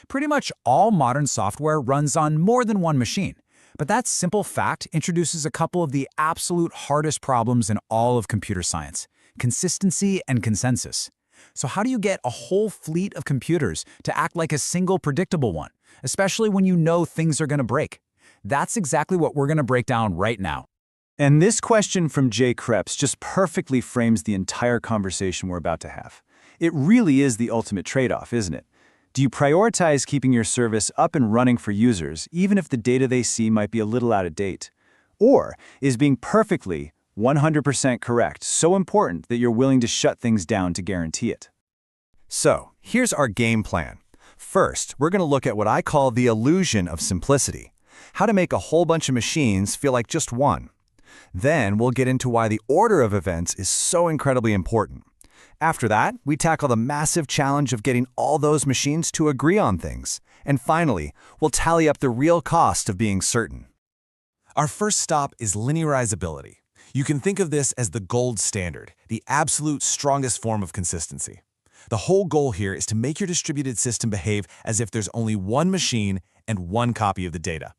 Pretty much all modern software runs on more than one machine. But that simple fact introduces a couple of the absolute hardest problems in all of computer science: consistency and consensus. So how do you get a whole fleet of computers to act like a single predictable one, especially when you know things are going to break? That's exactly what we're going to break down right now. And this question from Jay Krebs just perfectly frames the entire conversation we're about to have. It really is the ultimate trade-off, isn't it? Do you prioritize keeping your service up and running for users, even if the data they see might be a little out of date? Or is being perfectly 100% correct so important that you're willing to shut things down to guarantee it? So, here's our game plan. First, we're going to look at what I call the illusion of simplicity. How to make a whole bunch of machines feel like just one. Then we'll get into why the order of events is so incredibly important. After that, we tackle the massive challenge of getting all those machines to agree on things. And finally, we'll tally up the real cost of being certain. Our first stop is linearizability. You can think of this as the gold standard, the absolute strongest form of consistency. The whole goal here is to make your distributed system behave as if there's only one machine and one copy of the data.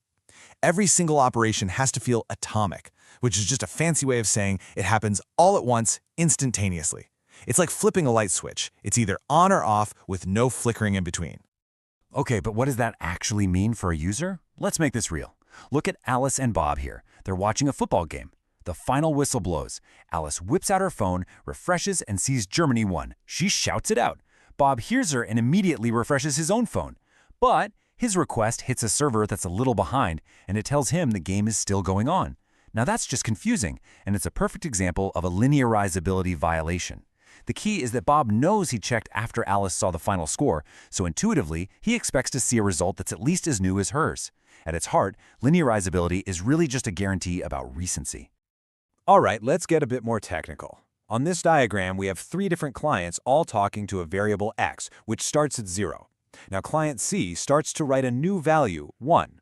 Every single operation has to feel atomic, which is just a fancy way of saying it happens all at once, instantaneously. It's like flipping a light switch. It's either on or off with no flickering in between. Okay, but what does that actually mean for a user? Let's make this real. Look at Alice and Bob here. They're watching a football game. The final whistle blows. Alice whips out her phone, refreshes, and sees Germany won. She shouts it out. Bob hears her and immediately refreshes his own phone. But his request hits a server that's a little behind, and it tells him the game is still going on. Now that's just confusing, and it's a perfect example of a linearizability violation. The key is that Bob knows he checked after Alice saw the final score, so intuitively, he expects to see a result that's at least as new as hers. At its heart, linearizability is really just a guarantee about recency. All right, let's get a bit more technical. On this diagram, we have three different clients all talking to a variable x, which starts at 0. Now, client C starts to write a new value, 1.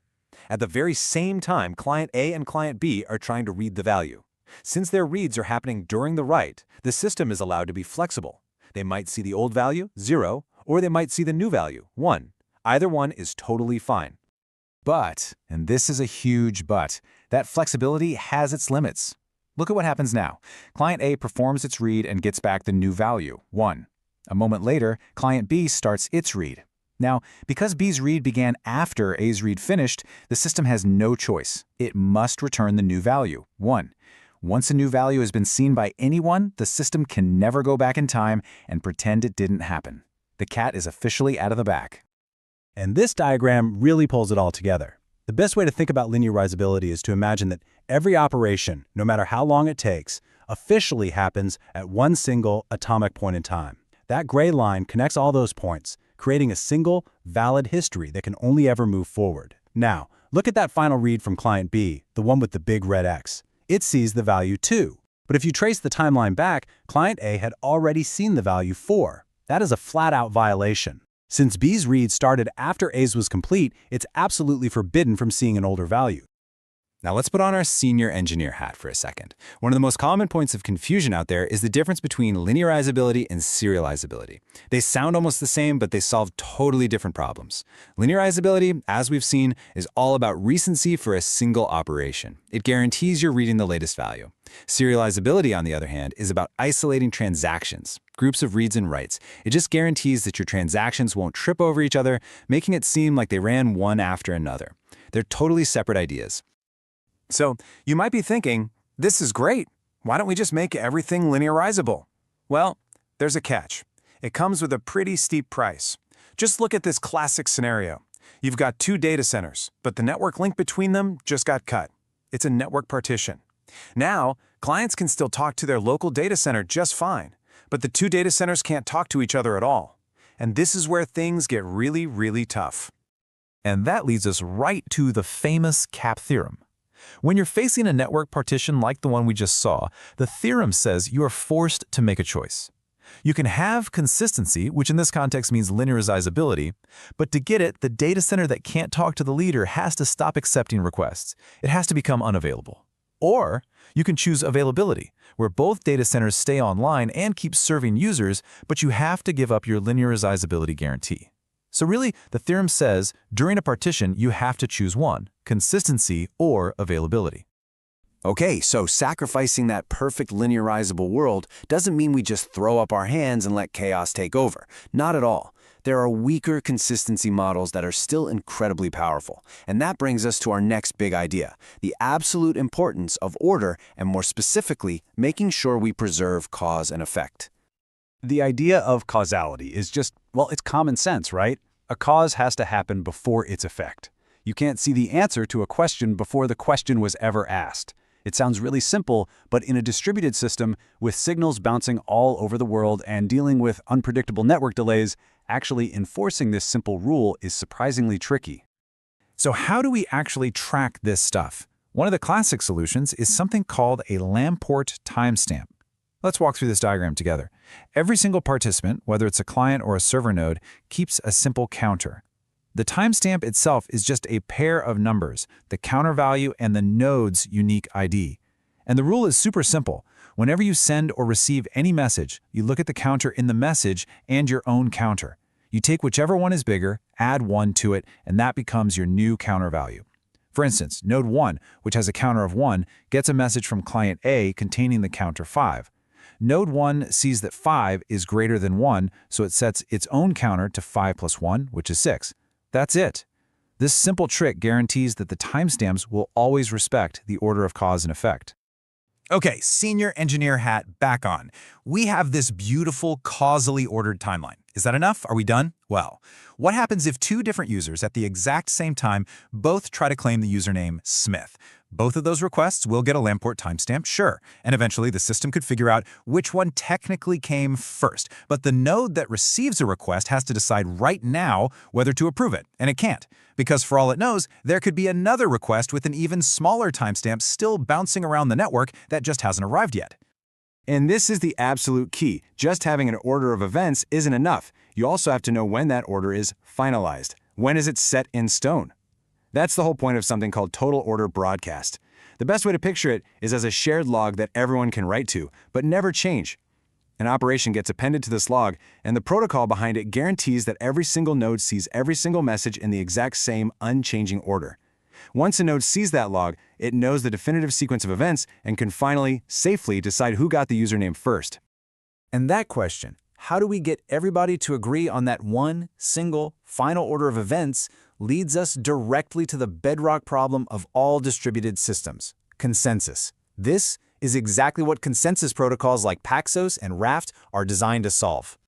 At the very same time, client A and client B are trying to read the value. Since their reads are happening during the write, the system is allowed to be flexible. They might see the old value, 0, or they might see the new value, 1. Either one is totally fine. But, and this is a huge but, that flexibility has its limits. Look at what happens now. Client A performs its read and gets back the new value, 1. A moment later, client B starts its read. Now, because B's read began after A's read finished, the system has no choice. It must return the new value, 1. Once a new value has been seen by anyone, the system can never go back in time and pretend it didn't happen. The cat is officially out of the bag. And this diagram really pulls it all together. The best way to think about linearizability is to imagine that every operation, no matter how long it takes, officially happens at one single atomic point in time. That gray line connects all those points, creating a single, valid history that can only ever move forward. Now, look at that final read from client B, the one with the big red X. It sees the value 2. But if you trace the timeline back, client A had already seen the value 4. That is a flat-out violation. Since B's read started after A's was complete, it's absolutely forbidden from seeing an older value. Now let's put on our senior engineer hat for a second. One of the most common points of confusion out there is the difference between linearizability and serializability. They sound almost the same, but they solve totally different problems. Linearizability, as we've seen, is all about recency for a single operation. It guarantees you're reading the latest value. Serializability, on the other hand, is about isolating transactions, groups of reads and writes. It just guarantees that your transactions won't trip over each other, making it seem like they ran one after another. They're totally separate ideas. So you might be thinking, this is great. Why don't we just make everything linearizable? Well, there's a catch. It comes with a pretty steep price. Just look at this classic scenario. You've got two data centers, but the network link between them just got cut. It's a network partition. Now, clients can still talk to their local data center just fine, but the two data centers can't talk to each other at all. And this is where things get really, really tough. And that leads us right to the famous CAP theorem. When you're facing a network partition like the one we just saw, the theorem says you are forced to make a choice. You can have consistency, which in this context means linearizability, but to get it, the data center that can't talk to the leader has to stop accepting requests. It has to become unavailable. Or you can choose availability, where both data centers stay online and keep serving users, but you have to give up your linearizability guarantee. So really, the theorem says during a partition, you have to choose one: consistency or availability. Okay, so sacrificing that perfect linearizable world doesn't mean we just throw up our hands and let chaos take over. Not at all. There are weaker consistency models that are still incredibly powerful. And that brings us to our next big idea, the absolute importance of order, and more specifically, making sure we preserve cause and effect. The idea of causality is just, well, it's common sense, right? A cause has to happen before its effect. You can't see the answer to a question before the question was ever asked. It sounds really simple, but in a distributed system with signals bouncing all over the world and dealing with unpredictable network delays, actually enforcing this simple rule is surprisingly tricky. So how do we actually track this stuff? One of the classic solutions is something called a Lamport timestamp. Let's walk through this diagram together. Every single participant, whether it's a client or a server node, keeps a simple counter. The timestamp itself is just a pair of numbers, the counter value and the node's unique ID. And the rule is super simple. Whenever you send or receive any message, you look at the counter in the message and your own counter. You take whichever one is bigger, add 1 to it, and that becomes your new counter value. For instance, node 1, which has a counter of 1, gets a message from client A containing the counter 5. Node 1 sees that 5 is greater than 1, so it sets its own counter to 5 plus 1, which is 6. That's it. This simple trick guarantees that the timestamps will always respect the order of cause and effect. Okay, senior engineer hat back on. We have this beautiful causally ordered timeline. Is that enough? Are we done? Well, what happens if two different users at the exact same time both try to claim the username Smith? Both of those requests will get a Lamport timestamp, sure, and eventually the system could figure out which one technically came first. But the node that receives a request has to decide right now whether to approve it, and it can't, because for all it knows, there could be another request with an even smaller timestamp still bouncing around the network that just hasn't arrived yet. And this is the absolute key. Just having an order of events isn't enough. You also have to know when that order is finalized. When is it set in stone? That's the whole point of something called total order broadcast. The best way to picture it is as a shared log that everyone can write to, but never change. An operation gets appended to this log, and the protocol behind it guarantees that every single node sees every single message in the exact same unchanging order. Once a node sees that log, it knows the definitive sequence of events and can finally, safely decide who got the username first. And that question, how do we get everybody to agree on that one, single, final order of events, leads us directly to the bedrock problem of all distributed systems: consensus. This is exactly what consensus protocols like Paxos and Raft are designed to solve.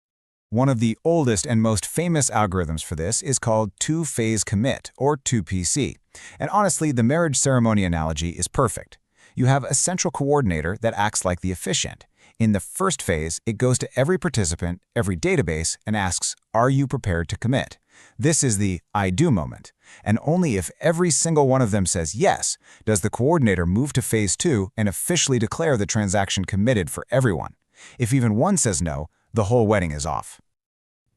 One of the oldest and most famous algorithms for this is called two-phase commit, or 2PC. And honestly, the marriage ceremony analogy is perfect. You have a central coordinator that acts like the officiant. In the first phase, it goes to every participant, every database, and asks, "Are you prepared to commit?" This is the I do moment. And only if every single one of them says yes, does the coordinator move to phase 2 and officially declare the transaction committed for everyone. If even one says no, the whole wedding is off.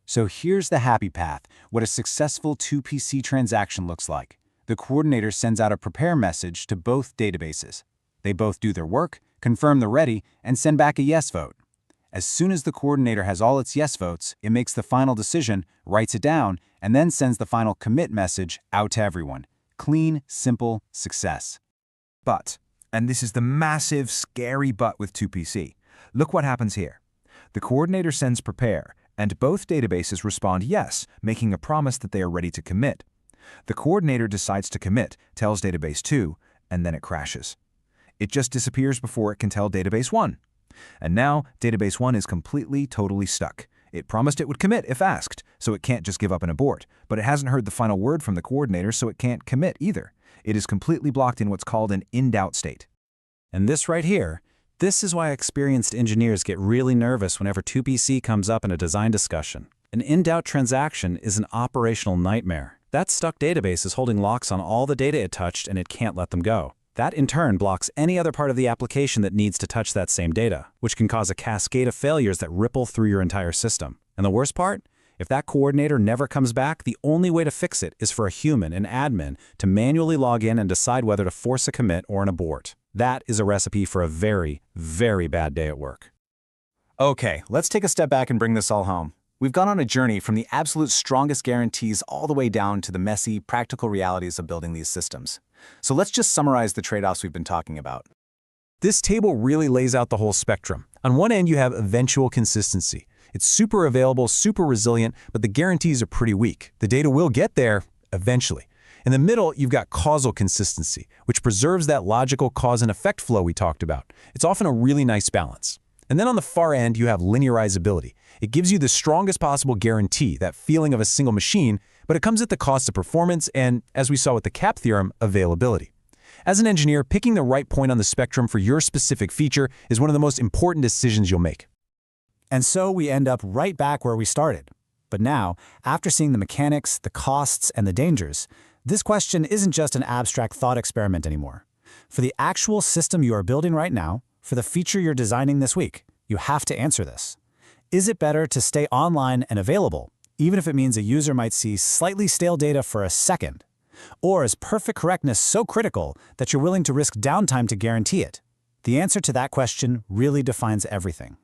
So here's the happy path, what a successful 2PC transaction looks like. The coordinator sends out a prepare message to both databases. They both do their work, confirm they're ready, and send back a yes vote. As soon as the coordinator has all its yes votes, it makes the final decision, writes it down, and then sends the final commit message out to everyone. Clean, simple, success. But, and this is the massive, scary but with 2PC, look what happens here. The coordinator sends prepare, and both databases respond yes, making a promise that they are ready to commit. The coordinator decides to commit, tells database 2, and then it crashes. It just disappears before it can tell database 1. And now, database 1 is completely, totally stuck. It promised it would commit if asked, so it can't just give up and abort. But it hasn't heard the final word from the coordinator, so it can't commit either. It is completely blocked in what's called an in-doubt state. And this right here, this is why experienced engineers get really nervous whenever 2PC comes up in a design discussion. An in-doubt transaction is an operational nightmare. That stuck database is holding locks on all the data it touched, and it can't let them go. That in turn blocks any other part of the application that needs to touch that same data, which can cause a cascade of failures that ripple through your entire system. And the worst part? If that coordinator never comes back, the only way to fix it is for a human, an admin, to manually log in and decide whether to force a commit or an abort. That is a recipe for a very, very bad day at work. Okay, let's take a step back and bring this all home. We've gone on a journey from the absolute strongest guarantees all the way down to the messy, practical realities of building these systems. So let's just summarize the trade-offs we've been talking about. This table really lays out the whole spectrum. On one end, you have eventual consistency. It's super available, super resilient, but the guarantees are pretty weak. The data will get there eventually. In the middle, you've got causal consistency, which preserves that logical cause and effect flow we talked about. It's often a really nice balance. And then on the far end, you have linearizability. It gives you the strongest possible guarantee, that feeling of a single machine, but it comes at the cost of performance and, as we saw with the CAP theorem, availability. As an engineer, picking the right point on the spectrum for your specific feature is one of the most important decisions you'll make. And so we end up right back where we started. But now, after seeing the mechanics, the costs, and the dangers, this question isn't just an abstract thought experiment anymore. For the actual system you are building right now, for the feature you're designing this week, you have to answer this. Is it better to stay online and available, even if it means a user might see slightly stale data for a second? Or is perfect correctness so critical that you're willing to risk downtime to guarantee it? The answer to that question really defines everything.